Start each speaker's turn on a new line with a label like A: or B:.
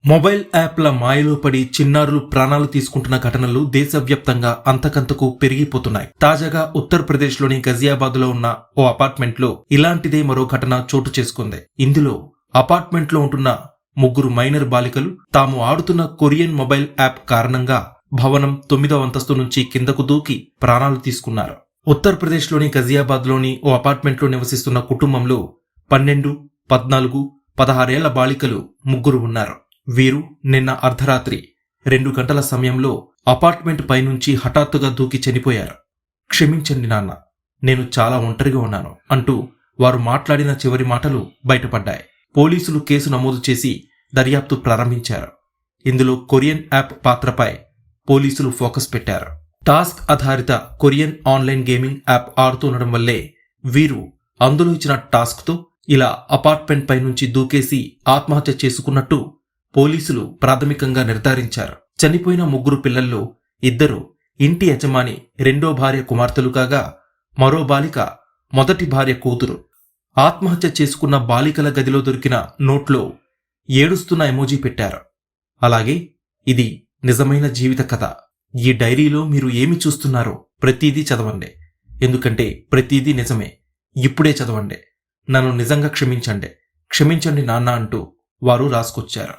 A: Mobile యాప్ల మాయలో పడి చిన్నారులు ప్రాణాలు తీసుకుంటున్న ఘటనలు దేశవ్యాప్తంగా అంతకంతకు పెరిగిపోతున్నాయి. తాజాగా ఉత్తరప్రదేశ్లోని గజియాబాద్లో ఉన్న ఓ అపార్ట్మెంట్లో ఇలాంటిదే మరో ఘటన చోటు చేసుకుంది. ఇందులో అపార్ట్మెంట్లో ఉంటున్న ముగ్గురు మైనర్ బాలికలు తాము ఆడుతున్న కొరియన్ మొబైల్ యాప్ కారణంగా భవనం 9వ అంతస్తు నుంచి కిందకు దూకి ప్రాణాలు తీసుకున్నారు. ఉత్తరప్రదేశ్లోని గజియాబాద్లోని ఓ అపార్ట్మెంట్లో నివసిస్తున్న కుటుంబంలో 12, 14, 16 ఏళ్ల బాలికలు ముగ్గురు ఉన్నారు. వీరు నిన్న అర్ధరాత్రి 2 గంటల సమయంలో అపార్ట్మెంట్ పైనుంచి హఠాత్తుగా దూకి చనిపోయారు. క్షమించండి నాన్న, నేను చాలా ఒంటరిగా ఉన్నాను అంటూ వారు మాట్లాడిన చివరి మాటలు బయటపడ్డాయి. పోలీసులు కేసు నమోదు చేసి దర్యాప్తు ప్రారంభించారు. ఇందులో కొరియన్ యాప్ పాత్రపై పోలీసులు ఫోకస్ పెట్టారు. టాస్క్ ఆధారిత కొరియన్ ఆన్లైన్ గేమింగ్ యాప్ ఆడుతుండడం వల్లే వీరు అందులో ఇచ్చిన టాస్క్తో ఇలా అపార్ట్మెంట్ పై నుంచి దూకేసి ఆత్మహత్య చేసుకున్నట్టు పోలీసులు ప్రాథమికంగా నిర్ధారించారు. చనిపోయిన ముగ్గురు పిల్లల్లో 2 ఇంటి యజమాని రెండో భార్య కుమార్తెలు కాగా మరో బాలిక మొదటి భార్య కూతురు. ఆత్మహత్య చేసుకున్న బాలికల గదిలో దొరికిన నోట్లో ఏడుస్తున్న ఎమోజీ పెట్టారు. అలాగే ఇది నిజమైన జీవిత కథ. ఈ డైరీలో మీరు ఏమి చూస్తున్నారో ప్రతిదీ చదవండి, ఎందుకంటే ప్రతిదీ నిజమే. ఇప్పుడే చదవండి. నన్ను నిజంగా క్షమించండి, క్షమించండి నాన్న అంటూ వారు రాసుకొచ్చారు.